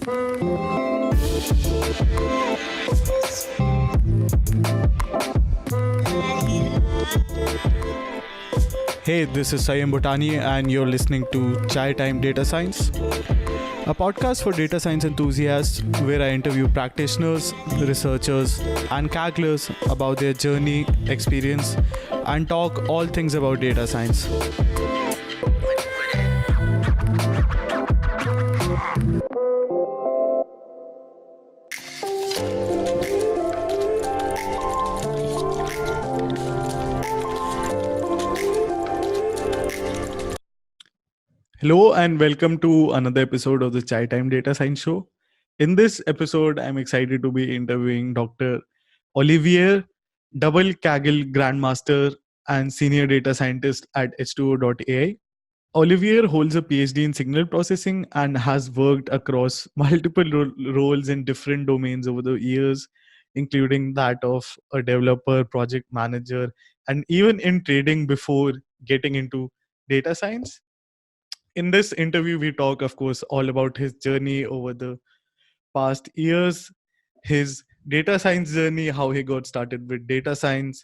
Hey, this is Sanyam Bhutani, and you're listening to Chai Time Data Science, a podcast for data science enthusiasts where I interview practitioners, researchers, and Kagglers about their journey, experience, and talk all things about data science. Hello and welcome to another episode of the Chai Time Data Science Show. In this episode, I'm excited to be interviewing Dr. Olivier Kaggle Grand Master and Senior Data Scientist at H2O.ai. Olivier holds a PhD in signal processing and has worked across multiple roles in different domains over the years, including that of a developer, project manager, and even in trading before getting into data science. In this interview, we talk, of course, all about his journey over the past years, his data science journey, how he got started with data science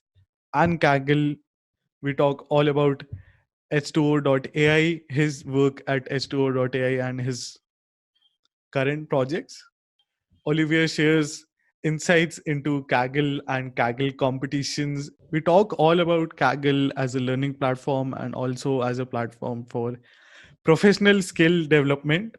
and Kaggle. We talk all about H2O.ai, his work at H2O.ai, and his current projects. Olivier shares insights into Kaggle and Kaggle competitions. We talk all about Kaggle as a learning platform and also as a platform for professional skill development.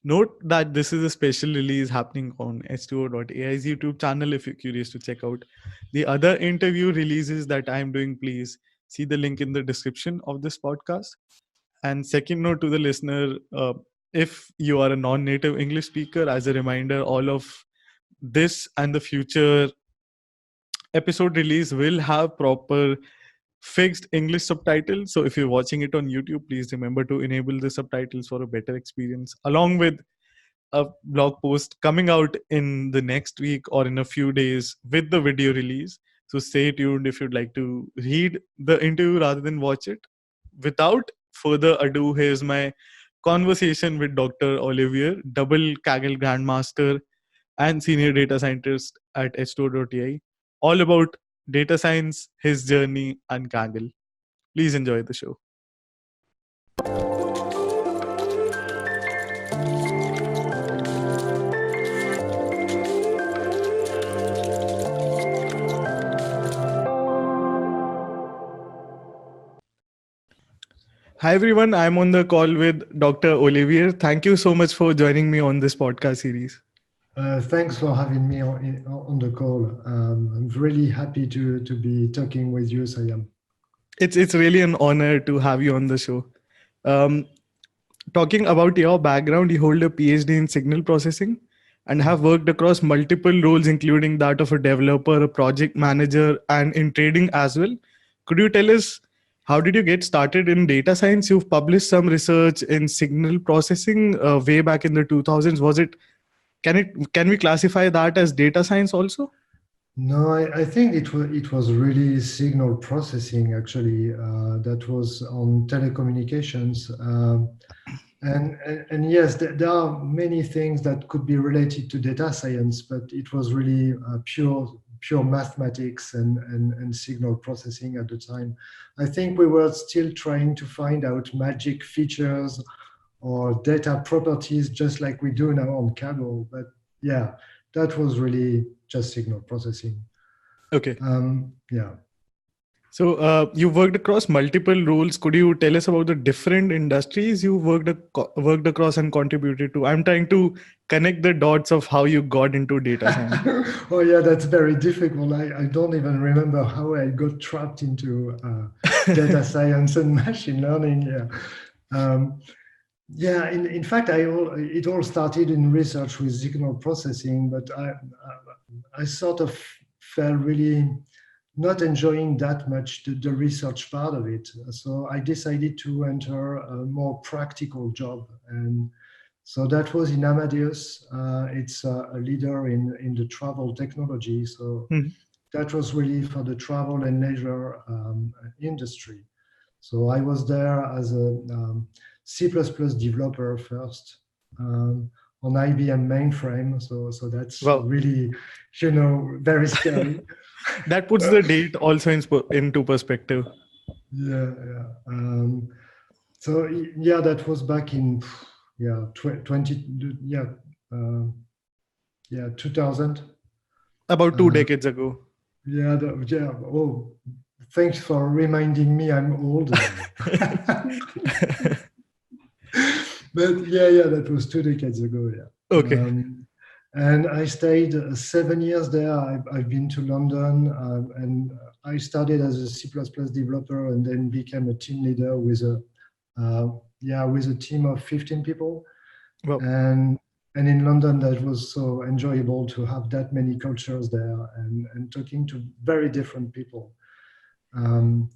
Note that this is a special release happening on H2O.ai's YouTube channel if you're curious to check out the other interview releases that I'm doing. Please see the link in the description of this podcast. And second note to the listener, if you are a non-native English speaker, as a reminder, all of this and the future episode release will have proper fixed English subtitles. So if you're watching it on YouTube, please remember to enable the subtitles for a better experience, along with a blog post coming out in the next week or in a few days with the video release. So stay tuned if you'd like to read the interview rather than watch it. Without further ado, here's my conversation with Dr. Olivier, double Kaggle Grand Master and Senior Data Scientist at H2O.ai, all about data science, his journey, and Kaggle. Please enjoy the show. Hi everyone, I'm on the call with Dr. Olivier. Thank you so much for joining me on this podcast series. Thanks for having me on the call. I'm really happy to be talking with you, Sanyam. It's really an honor to have you on the show. Talking about your background, you hold a PhD in signal processing and have worked across multiple roles, including that of a developer, a project manager, and in trading as well. Could you tell us, how did you get started in data science? You've published some research in signal processing way back in the 2000s. Can we classify that as data science also? No, I think it was really signal processing actually. That was on telecommunications, and yes, there are many things that could be related to data science, but it was really pure mathematics and signal processing at the time. I think we were still trying to find out magic features or data properties, just like we do now on Kaggle. But yeah, that was really just signal processing. Okay. Yeah. So you worked across multiple roles. Could you tell us about the different industries you worked across and contributed to? I'm trying to connect the dots of how you got into data science. Oh yeah, that's very difficult. I don't even remember how I got trapped into data science and machine learning. Yeah. In fact, it all started in research with signal processing, but I sort of felt really not enjoying that much the research part of it. So I decided to enter a more practical job. And so that was in Amadeus. It's a leader in the travel technology. So that was really for the travel and leisure industry. So I was there as a C++ developer first. on IBM mainframe. So that's Wow. really, very scary. That puts the date also into perspective. Yeah, yeah. So yeah, that was back in 20 uh, 2000. About 2 Uh, decades ago. yeah. Oh, thanks for reminding me. I'm old now. But yeah, that was 2 decades ago. Yeah. Okay. And I stayed 7 years there. I've been to London, and I started as a C++ developer, and then became a team leader with a team of 15 people. Wow. And in London, that was so enjoyable to have that many cultures there, and talking to very different people. Um,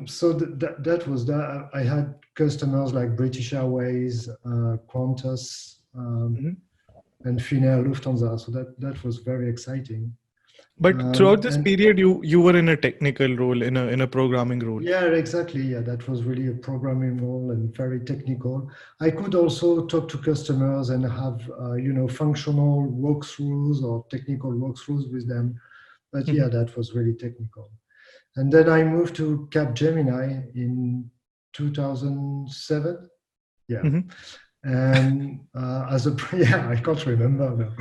so that was that. I had customers like British Airways, Qantas, Mhm. and Finnair, Lufthansa. So that was very exciting. But throughout this And period, you were in a technical role, in a programming role. yeah, exactly. Yeah, that was really a programming role and very technical. I could also talk to customers and have functional walkthroughs or technical walkthroughs with them. But yeah, Mhm. that was really technical. And then I moved to Capgemini in 2007. Yeah. Mhm. And I can't remember now.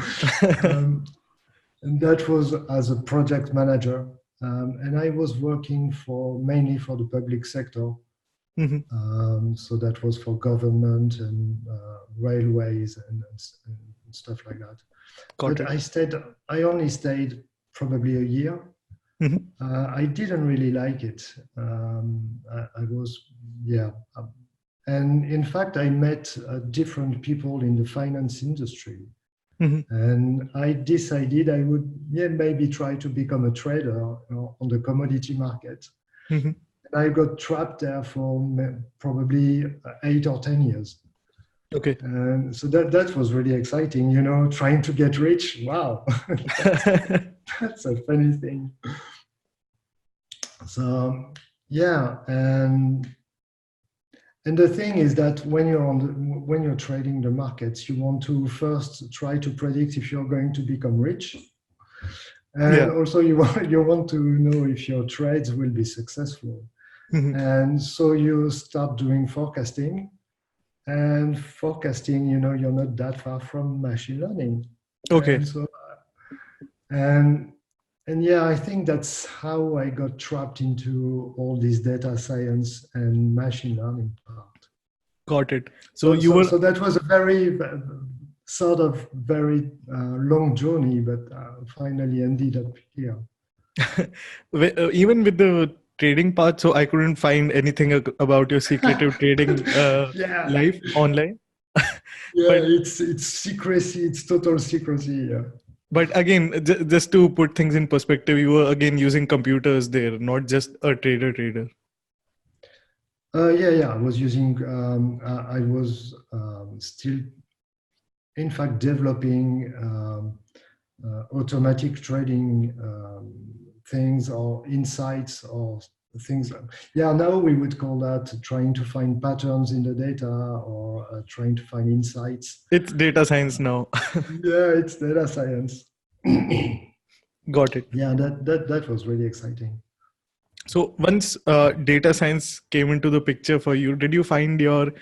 And that was as a project manager. And I was working mainly for the public sector. Mhm. So that was for government and railways and stuff like that. Got But it. I only stayed probably a year. Mhm. I didn't really like it. I was, yeah. And in fact, I met different people in the finance industry. Mhm. And I decided I would, maybe try to become a trader, on the commodity market. Mhm. And I got trapped there for probably 8 or 10 years. Okay. And so that was really exciting, trying to get rich. Wow, that's a funny thing. So yeah, and the thing is that when you're trading the markets, you want to first try to predict if you're going to become rich, and Yeah. also you want to know if your trades will be successful. Mhm. And so you start doing forecasting, and forecasting, you're not that far from machine learning. Okay. And so and and yeah, I think that's how I got trapped into all this data science and machine learning part. Got it. So So, you so, were so that was a very sort of very long journey, but finally ended up here. even with the trading part. So I couldn't find anything about your secretive trading Yeah, life online. yeah, But it's secrecy, it's total secrecy. Yeah. again, just to put things in perspective, you were again using computers there, not just a trader. Yeah. I was using. I was still, in fact, developing automatic trading things or insights or things. Yeah, now we would call that trying to find patterns in the data, or trying to find insights. It's data science now. Yeah, it's data science. Got it. Yeah, that was really exciting. So once data science came into the picture for you, did you find your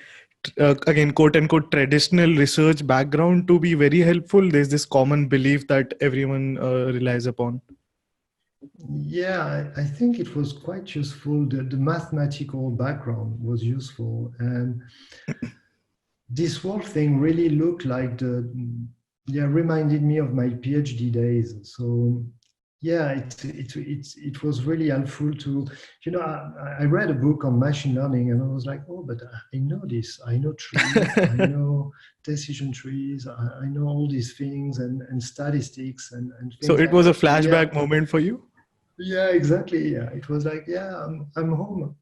again quote unquote traditional research background to be very helpful? There's this common belief that everyone relies upon. Yeah, I think it was quite useful. The mathematical background was useful, and this whole thing really looked like reminded me of my PhD days. So yeah, it was really helpful to, I read a book on machine learning, and I was like, oh, but I know this. I know trees. I know decision trees. I know all these things, and statistics and So things it like was a that. So yeah, flashback moment for you. yeah, exactly. Yeah, it was like, yeah, I'm home.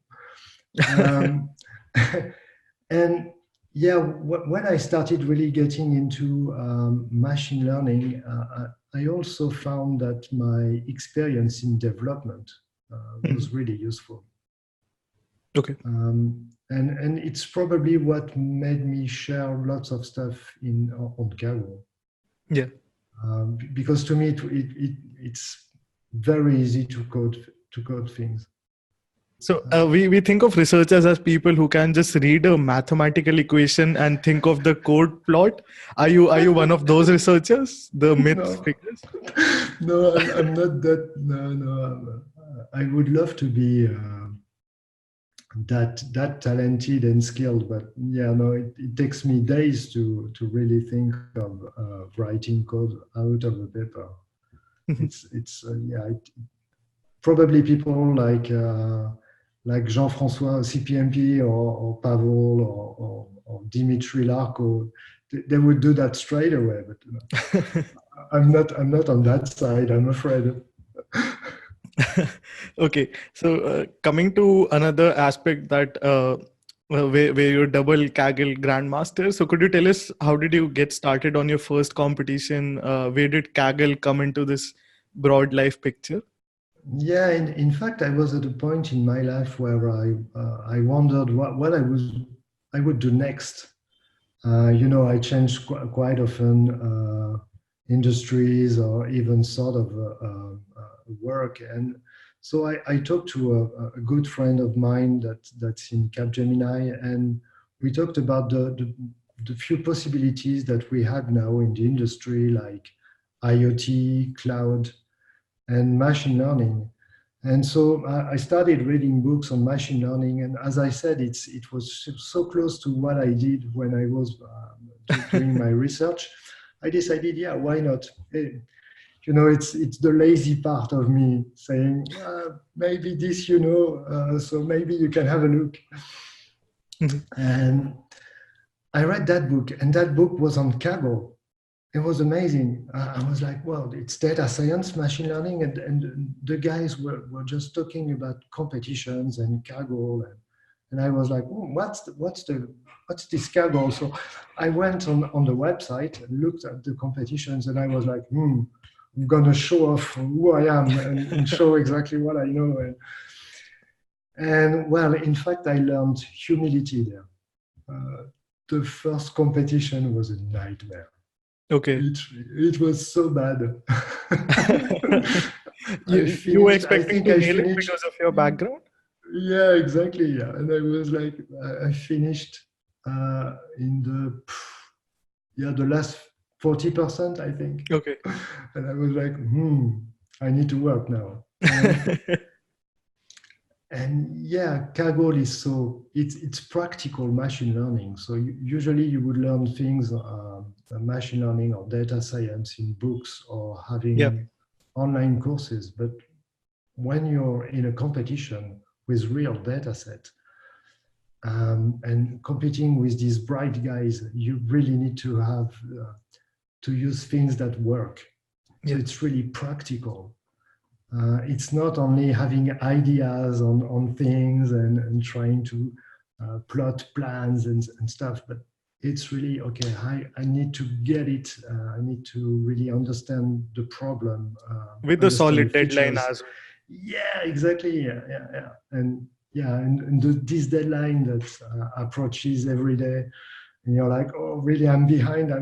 Um, and yeah, when I started really getting into machine learning, I also found that my experience in development was Mhm. really useful. Okay. And it's probably what made me share lots of stuff on Kaggle. Yeah. Because to me it's very easy to code things. So we think of researchers as people who can just read a mathematical equation and think of the code plot. Are you one of those researchers? The myth No, figures? no, I'm not that. No. I would love to be that talented and skilled, but yeah, no, it takes me days to really think of writing code out of a paper. It's yeah, probably people like Jean-François CPMP or Pavel or Dimitri Larko, they would do that straight away. But I'm not on that side, I'm afraid. Okay, so coming to another aspect that where you're double Kaggle Grand Master. So could you tell us how did you get started on your first competition? Where did Kaggle come into this broad life picture? Yeah, in fact, I was at a point in my life where I wondered what I would do next. I changed quite often industries or even sort of work, and so I talked to a good friend of mine that's in Capgemini, and we talked about the few possibilities that we had now in the industry, like IoT, cloud, and machine learning. And so I started reading books on machine learning, and as I said, it was so close to what I did when I was doing my research. I decided, yeah, why not? It's the lazy part of me saying maybe this, so maybe you can have a look. Mhm. And I read that book, and that book was on Kaggle. It was amazing. I was like, well, it's data science, machine learning, and the guys were just talking about competitions and Kaggle, and I was like, oh, what's this Kaggle? So I went on the website and looked at the competitions, and I was like, I'm gonna show off who I am and show exactly what I know. And well, in fact, I learned humility there. The first competition was a nightmare. Okay. It was so bad. You were I expecting think to I nail it finished. because of your background? Yeah, exactly. Yeah. And I was like, I finished in the last 40%, I think. Okay. And I was like, I need to work now. And yeah, Kaggle is it's practical machine learning. So usually you would learn things, machine learning or data science in books or Yeah. having online courses. But when you're in a competition with real data set and competing with these bright guys, you really need to have to use things that work. So Yeah. it's really practical. It's not only having ideas on things and trying to plot plans and stuff, but it's really, okay, I need to get it. I need to really understand the problem, With a understand the solid deadline features. as well. Yeah, exactly. Yeah. And this deadline that approaches every day, and you're like, oh, really, I'm behind. I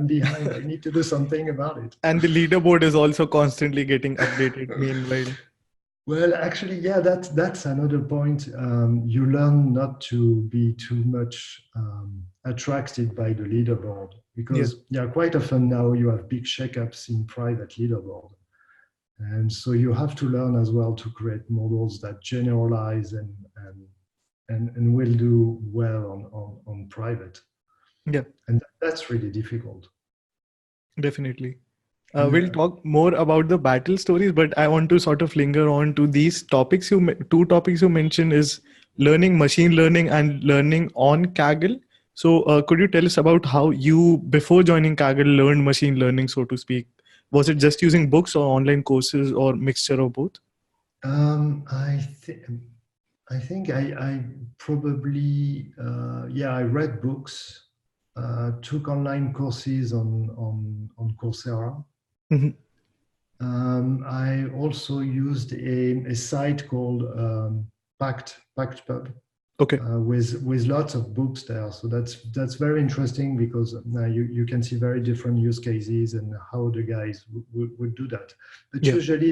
need to do something about it. And the leaderboard is also constantly getting updated meanwhile. Well, actually, yeah, that's another point. You learn not to be too much attracted by the leaderboard Yeah. because, yeah, quite often now you have big shakeups in private leaderboard, and so you have to learn as well to create models that generalize and will do well on private, Yeah, and that's really difficult. definitely. We'll Yeah. talk more about the battle stories, but I want to sort of linger on to these topics. Two topics you mentioned is learning machine learning and learning on Kaggle. So, could you tell us about how you, before joining Kaggle, learned machine learning, so to speak? Was it just using books or online courses or mixture of both? Um, I think I think I probably I read books, took online courses on Coursera. Mhm. I also used a site called PactPub. Okay. with lots of books there. So that's very interesting because now you can see very different use cases and how the guys would do that. But Yeah. usually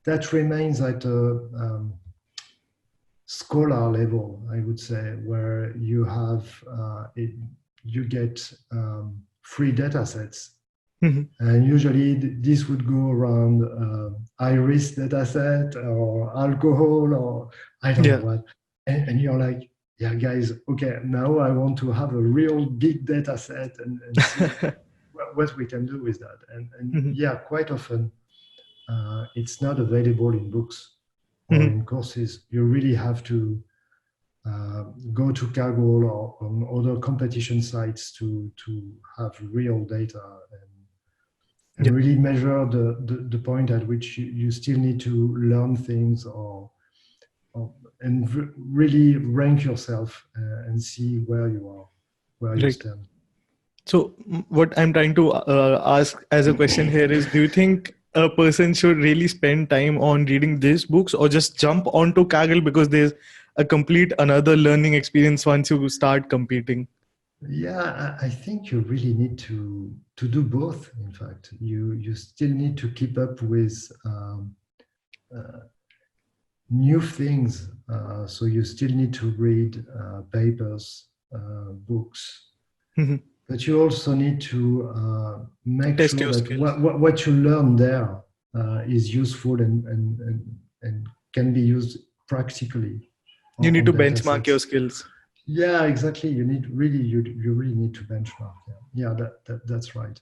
that remains at a scholar level, I would say, where you have you get free data sets. Mhm. And usually this would go around iris data set or alcohol or I don't know Yeah. what. And you're like, yeah, guys, okay, now I want to have a real big data set and see what we can do with that. And Mhm. yeah, quite often it's not available in books or Mhm. in courses. You really have to go to Kaggle or on other competition sites to have real data and Yeah. really measure the point at which you still need to learn things or and really rank yourself and see where you are, where you Right. stand. So what I'm trying to ask as a question here is, do you think a person should really spend time on reading these books or just jump onto Kaggle because there's a complete another learning experience once you start competing? Yeah, I think you really need to do both. In fact, you still need to keep up with uh, new things. So you still need to read papers, books, Mhm. but you also need to make Test sure your that skills. what you learn there is useful and can be used practically You need on to data benchmark your sets. skills. Yeah, exactly. You really need to benchmark. Yeah, that's right.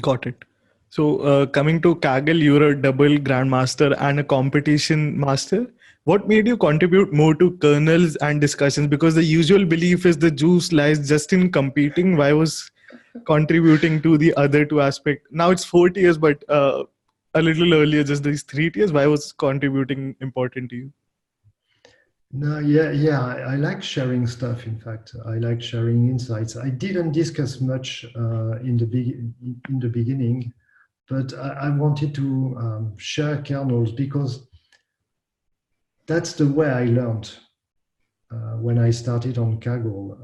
Got it. So, coming to Kaggle, you're a double grandmaster and a competition master. What made you contribute more to kernels and discussions? Because the usual belief is the juice lies just in competing. Why was contributing to the other two aspect? Now it's 4 years, but a little earlier, just these 3 years. Why was contributing important to you? No, yeah. I like sharing stuff. In fact, I like sharing insights. I didn't discuss much in the beginning, but I wanted to share kernels because that's the way I learned when I started on Kaggle.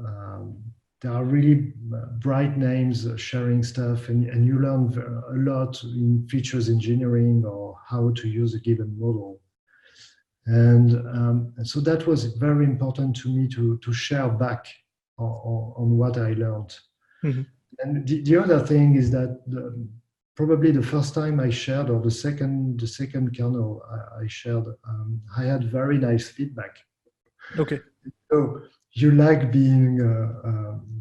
There are really bright names sharing stuff, and you learn a lot in features engineering or how to use a given model. And so that was very important to me to share back on what I learned. Mhm. And the other thing is that probably the first time I shared, or the second kernel I shared, I had very nice feedback. Okay. So you like being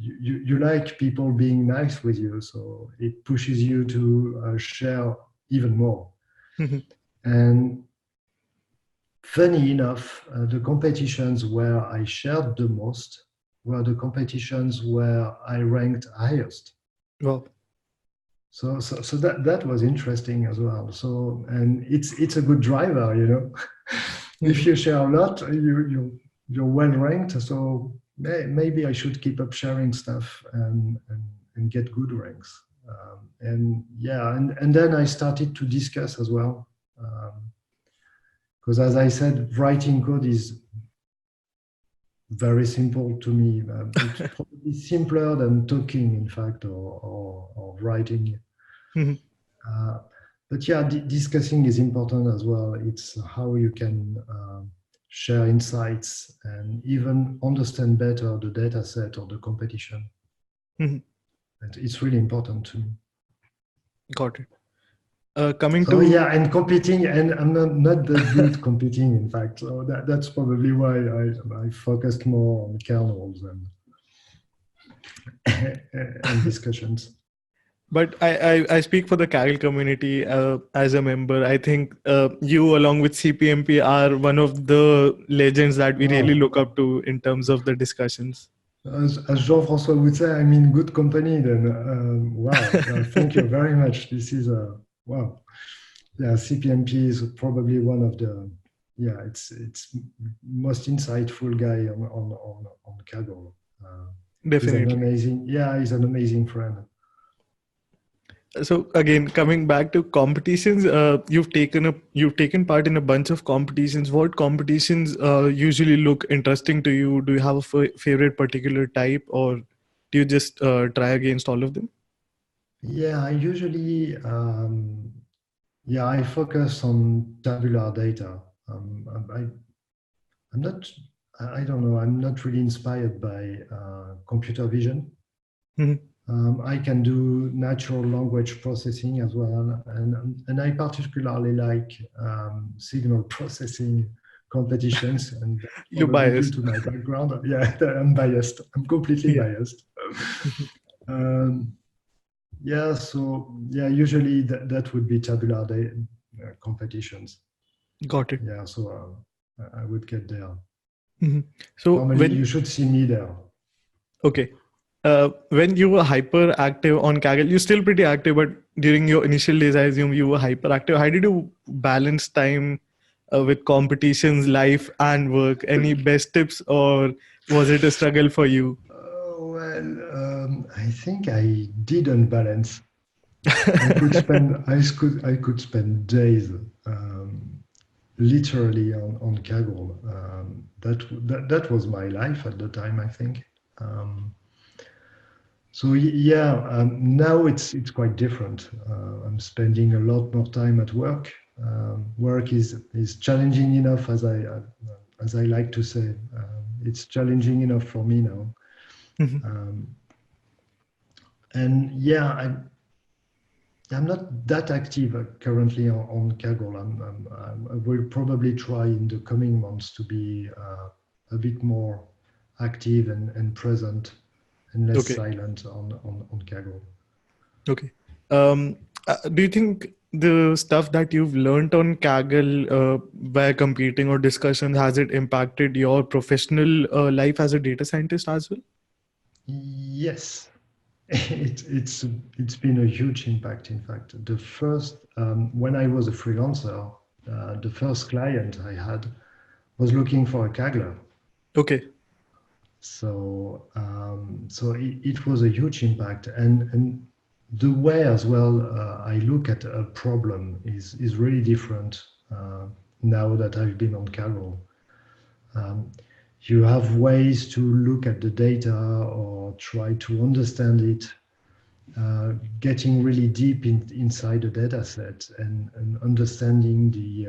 you like people being nice with you, so it pushes you to share even more. Mhm. And funny enough, the competitions where I shared the most were the competitions where I ranked highest. Wow. So that was interesting as well. So and it's a good driver, you know. If Mhm. you share a lot, you're well ranked. So maybe I should keep up sharing stuff and get good ranks. And yeah, and then I started to discuss as well. Because as I said, writing code is very simple to me. It's probably simpler than talking, in fact, or writing. Mhm. Uh, but yeah, discussing is important as well. It's how you can share insights and even understand better the data set or the competition. Mhm. And it's really important to me. Got it. Coming So to yeah, and competing, and I'm not that good competing, in fact. So that's probably why I focused more on kernels and discussions. But I speak for the Kaggle community as a member. I think you, along with CPMP, are one of the legends that we really Wow. look up to in terms of the discussions. As Jean-François would say, I'm in good company then. Wow. Thank you very much. This is a wow. Yeah, CPMP is probably one of the yeah, it's most insightful guy on Kaggle. He's an Definitely. amazing, yeah, he's an amazing friend. So again, coming back to competitions, you've taken part in a bunch of competitions. What competitions usually look interesting to you? Do you have a favorite particular type, or do you just try against all of them? Yeah, I usually, I focus on tabular data. I'm not, I don't know, I'm not really inspired by computer vision. Mhm. I can do natural language processing as well, and I particularly like signal processing competitions, and that's You're probably due biased. to my background. Yeah, I'm biased. I'm completely Yeah. biased. Um, yeah, so yeah, usually that would be tabular competitions. Got it. Yeah, so I would get there. Mhm. So Normally, you when should see me there. okay, when you were hyper active on Kaggle, you're still pretty active, but during your initial days, I assume you were hyper active. How did you balance time with competitions, life, and work? Any best tips, or was it a struggle for you? I think I didn't balance. I could spend days literally on Kaggle. That was my life at the time, I think. Um, now it's quite different. I'm spending a lot more time at work. Work is challenging enough, as I like to say. It's challenging enough for me now. Mhm. Um, and yeah, I'm not that active currently on Kaggle. I will probably try in the coming months to be a bit more active and present and less Okay. silent on Kaggle. Okay. Do you think the stuff that you've learned on Kaggle by competing or discussion has it impacted your professional life as a data scientist as well? Yes, it's been a huge impact. In fact, the first when I was a freelancer, the first client I had was looking for a Kaggle. Okay. So it was a huge impact, and the way as well I look at a problem is really different now that I've been on Kaggle. Um, you have ways to look at the data or try to understand it, getting really deep inside the data set and understanding the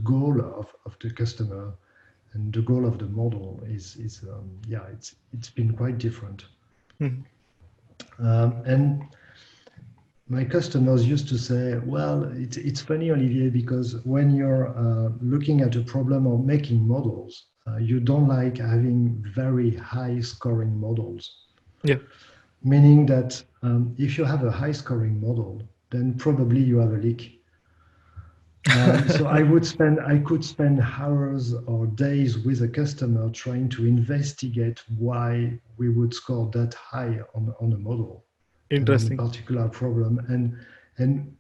goal of the customer and the goal of the model is yeah, it's been quite different. Mhm. And my customers used to say, well, it's funny, Olivier, because when you're looking at a problem or making models, you don't like having very high scoring models, Yeah. meaning that if you have a high scoring model, then probably you have a leak. So I could spend hours or days with a customer trying to investigate why we would score that high on a model and on a Interesting. particular problem. And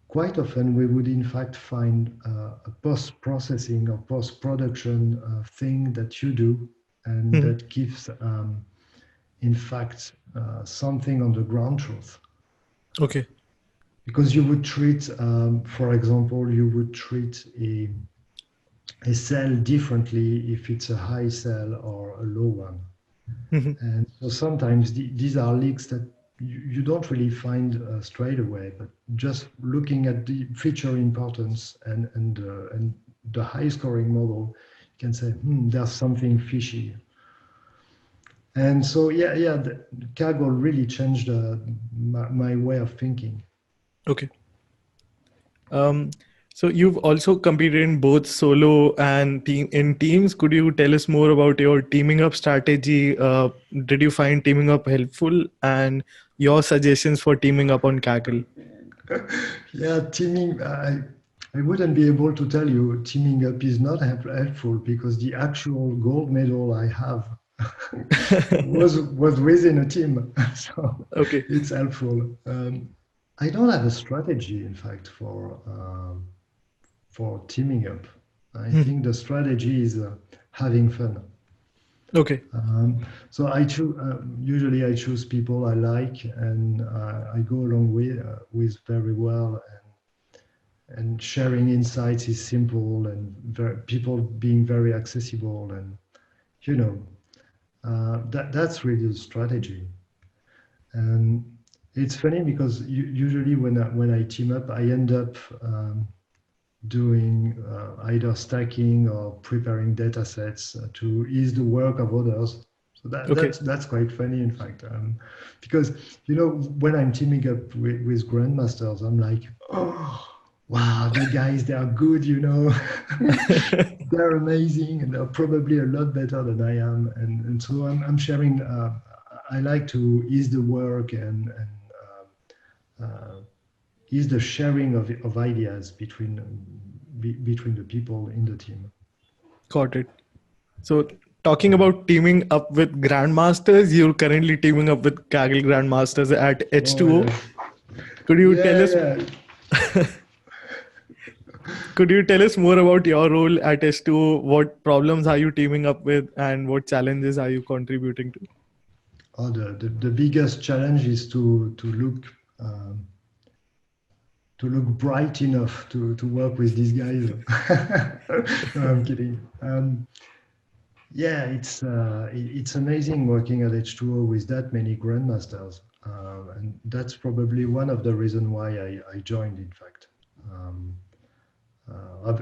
quite often we would in fact find a post-processing or post-production thing that you do and Mhm. that gives in fact something on the ground truth. Okay. Because you would treat, for example, you would treat a cell differently if it's a high cell or a low one. Mhm. And so sometimes these are leaks that you don't really find straight away, but just looking at the feature importance and the high scoring model, you can say, there's something fishy. And so, the Kaggle really changed my way of thinking. Okay. Um, so you've also competed in both solo and teams. Could you tell us more about your teaming up strategy? Did you find teaming up helpful, and your suggestions for teaming up on Kaggle? Yeah, teaming. I wouldn't be able to tell you teaming up is not helpful because the actual gold medal I have was within a team, so Okay. it's helpful. I don't have a strategy, in fact, for teaming up. I Mhm. think the strategy is having fun. Okay. So usually I choose people I like, and I go along with very well. And sharing insights is simple, and people being very accessible, and you know that's really the strategy. And it's funny because usually when I team up, I end up doing either stacking or preparing data sets to ease the work of others. So Okay. that's quite funny, in fact, because when I'm teaming up with grandmasters, I'm like, oh wow, the guys, they are good, they're amazing, and they're probably a lot better than I am, and so I'm sharing. I like to ease the work and is the sharing of ideas between the people in the team. Got it. So, talking about teaming up with grandmasters, you're currently teaming up with Kaggle Grand Masters at Oh H2O. yes, Could you tell yeah, us yeah. could you tell us more about your role at H2O? What problems are you teaming up with and what challenges are you contributing to? Oh, the biggest challenge is um, to look bright enough to work with these guys. No, I'm kidding. Yeah, it's amazing working at H2O with that many grandmasters, and that's probably one of the reasons why I joined. In fact, um,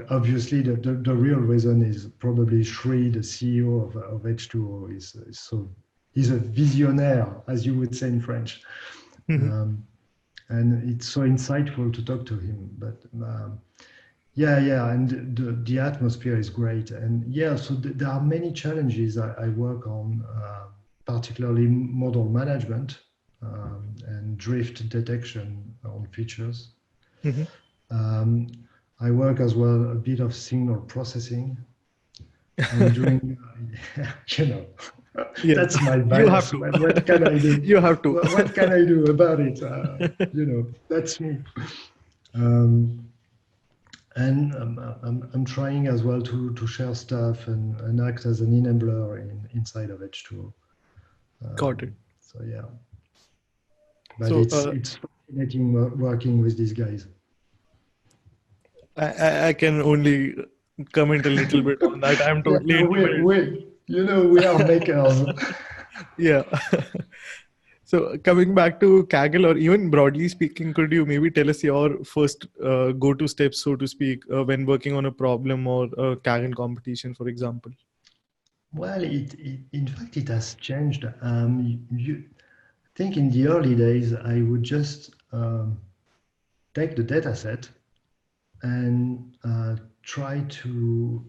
obviously the real reason is probably Shri, the CEO of H2O, he's a visionaire, as you would say in French, Mhm. um, and it's so insightful to talk to him. But yeah, and the atmosphere is great. And yeah, so there are many challenges I work on, particularly model management and drift detection on features. Mhm. Um, I work as well a bit of signal processing and doing, you know, Yeah, that's my you have bias. to. What can I do? You have to. What can I do about it? That's me. Um, And I'm trying as well to share stuff and act as an enabler inside of H2O. Got it. So yeah, but So it's fascinating working with these guys. I can only comment a little bit on that. I'm Yeah, totally into we are makers. yeah. So coming back to Kaggle, or even broadly speaking, could you maybe tell us your first go-to steps, so to speak, when working on a problem or a Kaggle competition, for example? Well, in fact it has changed. I think in the early days I would just take the data set and try to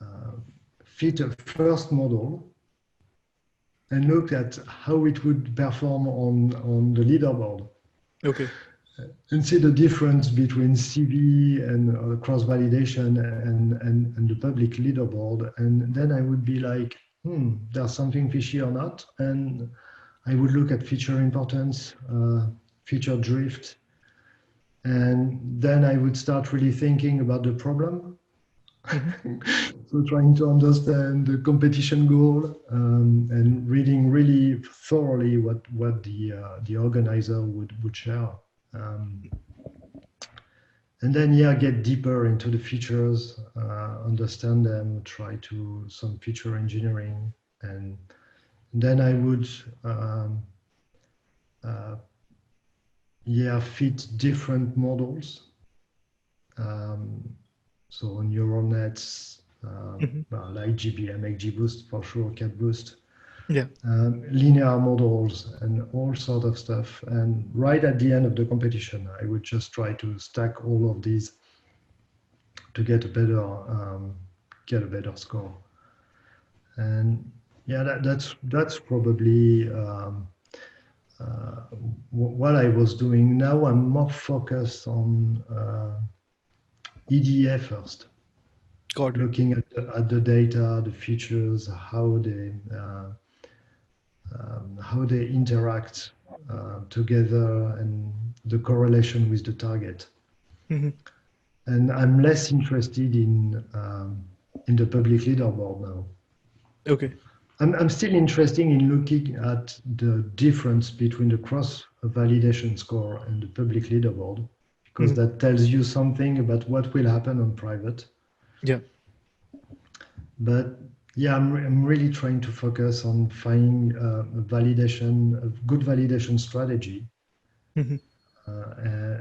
uh, fit a first model and look at how it would perform on the leaderboard Okay. and see the difference between CV and cross validation and the public leaderboard. And then I would be like, there's something fishy or not. And I would look at feature importance, feature drift. And then I would start really thinking about the problem. Mhm. So trying to understand the competition goal and reading really thoroughly what the organizer would share. Um, and then yeah, get deeper into the features, understand them, try to some feature engineering, and then I would uh, yeah, fit different models. Um, so neural nets, Mhm. like GBM, XGBoost for sure, CatBoost, Yeah. linear models, and all sort of stuff. And right at the end of the competition, I would just try to stack all of these to get a better score. And yeah, that's probably uh, what I was doing. Now I'm more focused on EDA first, Got it. looking at the data, the features, how they interact together, and the correlation with the target. Mhm. And I'm less interested in the public leaderboard now. Okay. I'm still interested in looking at the difference between the cross validation score and the public leaderboard, because Mhm. that tells you something about what will happen on private. Yeah. But yeah, I'm really trying to focus on finding a good validation strategy, Mhm.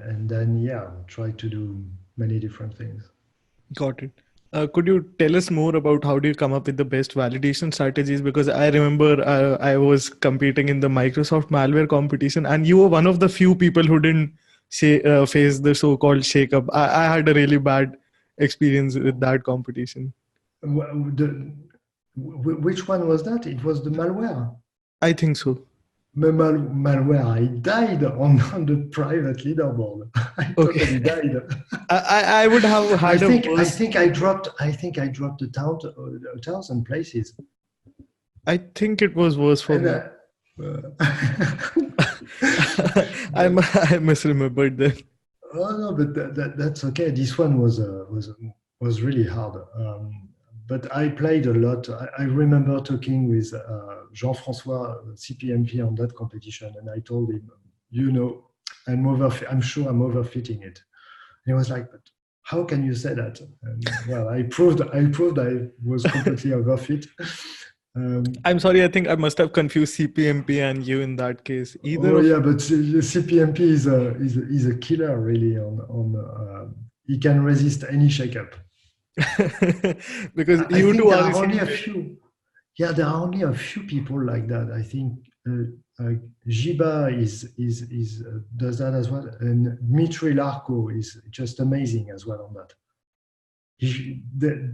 and then yeah, try to do many different things. Got it. Could you tell us more about how do you come up with the best validation strategies? Because I remember I was competing in the Microsoft malware competition, and you were one of the few people who didn't face the so-called shake-up. I had a really bad experience with that competition. Which one was that? It was the malware. I think so. Malware. I died on the private leaderboard. I totally Okay. died. I would have I had a think I worse. think I dropped I think I dropped a thousand places. I think it was worse for And me. I but I misremembered then. oh no, but that's okay. This one was really hard. But I played a lot. I remember talking with Jean-François CPMP on that competition, and I told him, I'm sure I'm overfitting it. And he was like, "But how can you say that?" And well, I proved I was completely overfit. Um, I'm sorry, I think I must have confused CPMP and you in that case. Either Oh of yeah, but the CPMP is a killer really he can resist any shakeup. because I you think two there are are the only same a way. few. Yeah, there are only a few people like that. I think Jiba does that as well, and Dmitry Larko is just amazing as well on that.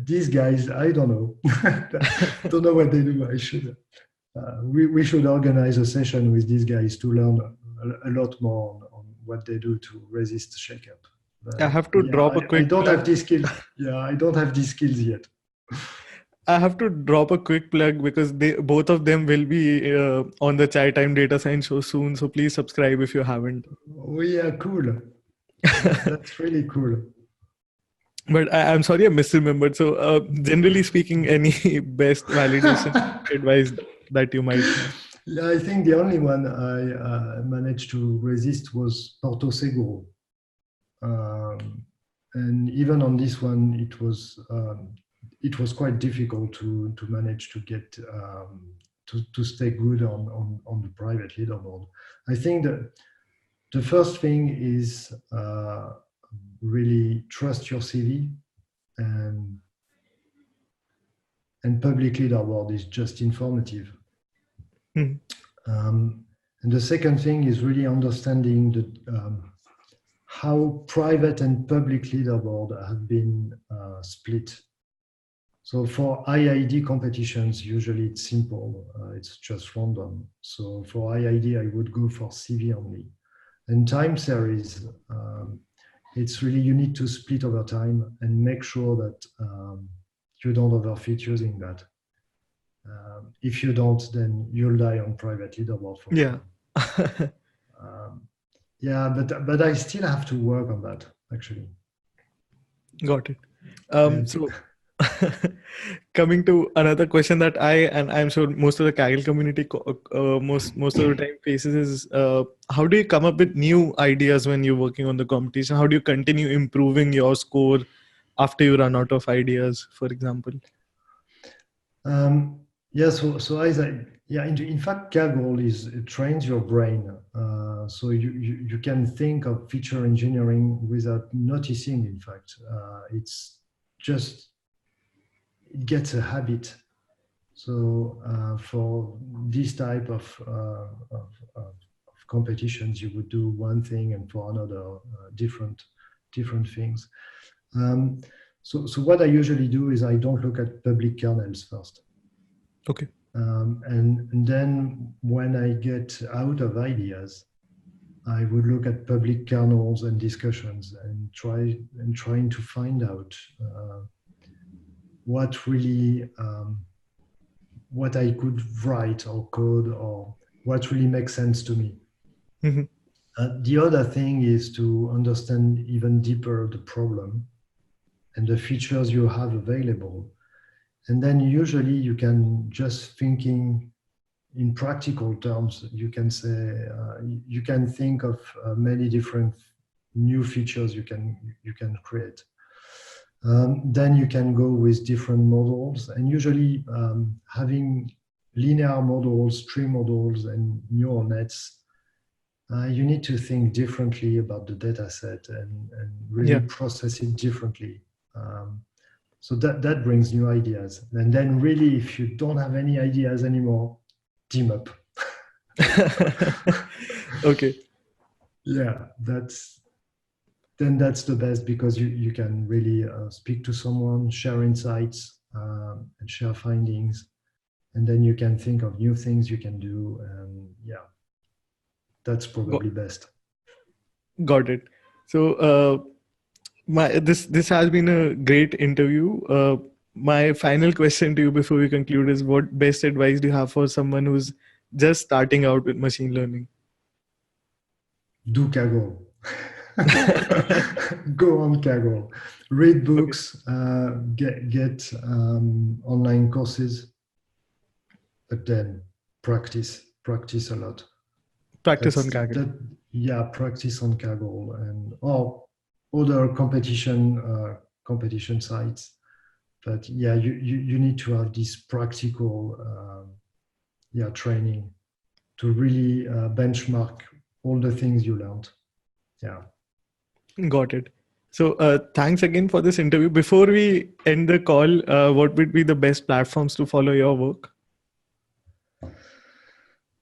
These guys, I don't know, don't know what they do. I should. We should organize a session with these guys to learn a lot more on what they do to resist shakeup. I But have to yeah, drop a I quick don't plug. have these skills. Yeah, I don't have these skills yet. I have to drop a quick plug because they both of them will be on the Chai Time Data Science show soon. So please subscribe if you haven't. Oh yeah, cool. That's really cool. But I'm sorry I misremembered. So generally speaking, any best validation advice that you might have? Yeah, I think the only one I managed to resist was Porto Seguro. And even on this one, it was quite difficult to manage to get to stay good on the private leaderboard. I think that the first thing is really trust your CV, and public leaderboard is just informative. Hmm. And the second thing is really understanding how private and public leaderboard have been split. So for IID competitions, usually it's simple. It's just random. So for IID, I would go for CV only. And time series, it's really you need to split over time and make sure that you don't overfit using that. If you don't, then you'll die on private leaderboard for Yeah. sure. Um, yeah, but I still have to work on that actually. Got it. And So coming to another question that and I'm sure most of the Kaggle community most of the time faces is how do you come up with new ideas when you're working on the competition? How do you continue improving your score after you run out of ideas, for example? yeah, so as yeah, in fact, Kaggle it trains your brain, so you can think of feature engineering without noticing. In fact, it's just it gets a habit. So for this type of competitions, you would do one thing, and for another, different things. Um, so what I usually do is I don't look at public kernels first. Okay. And then when I get out of ideas, I would look at public kernels and discussions and trying to find out what really what I could write or code, or what really makes sense to me. Mhm. The other thing is to understand even deeper the problem and the features you have available, And then usually you can just thinking in practical terms, you can say, you can think of many different new features you can create. Then you can go with different models, and usually having linear models, tree models, and neural nets, you need to think differently about the data set and really process it differently. So that brings new ideas. And then really, if you don't have any ideas anymore, team up. Okay. Yeah, that's the best, because you can really speak to someone, share insights, and share findings, and then you can think of new things you can do. And yeah, that's probably best. Got it. So this has been a great interview. My final question to you before we conclude is, what best advice do you have for someone who's just starting out with machine learning? Do Kaggle. Go on Kaggle. Read books, get online courses, but then practice a lot. Practice on Kaggle. Practice on Kaggle and other competition sites. But yeah, you need to have this practical training to really benchmark all the things you learned. Yeah. Got it. So thanks again for this interview. Before we end the call, what would be the best platforms to follow your work?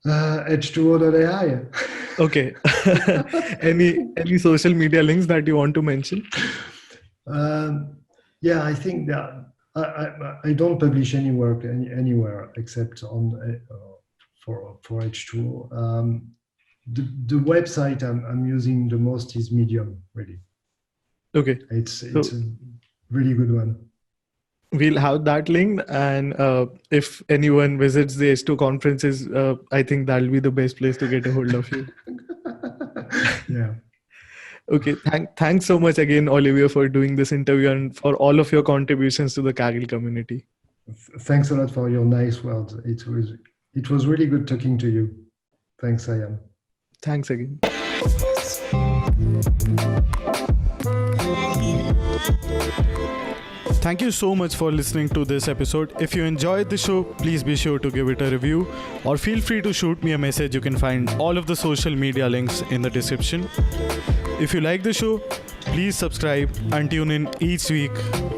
H2O.ai. Okay. any social media links that you want to mention? Yeah, I think that I don't publish any work anywhere except on for H2O. The website I'm using the most is Medium, really. Okay. It's a really good one. We'll have that link, and if anyone visits the H2 conferences, I think that'll be the best place to get a hold of you. Yeah. Okay. Thanks so much again, Olivier, for doing this interview and for all of your contributions to the Kaggle community. Thanks a lot for your nice words. It was really good talking to you. Thanks, Sanyam. Thanks again. Thank you so much for listening to this episode. If you enjoyed the show, please be sure to give it a review or feel free to shoot me a message. You can find all of the social media links in the description. If you like the show, please subscribe and tune in each week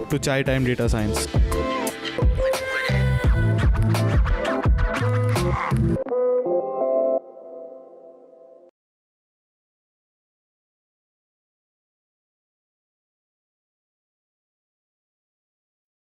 to Chai Time Data Science.